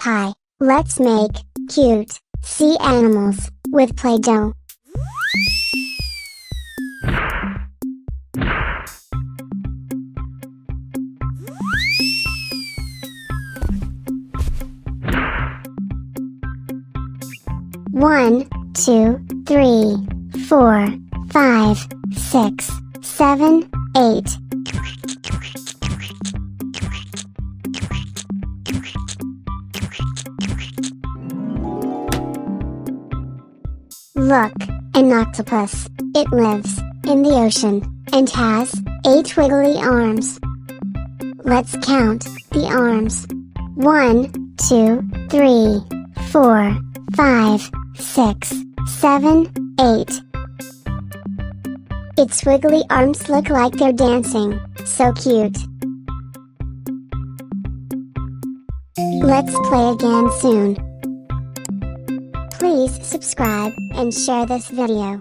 Hi, let's make cute sea animals with Play-Doh. One, 2, 3, 4, 5, 6, 7, 8. Look, an octopus. It lives in the ocean and has 8 wiggly arms. Let's count the arms. 1, 2, 3, 4, 5, 6, 7, 8. Its wiggly arms look like they're dancing. So cute. Let's play again soon. Please subscribe and share this video.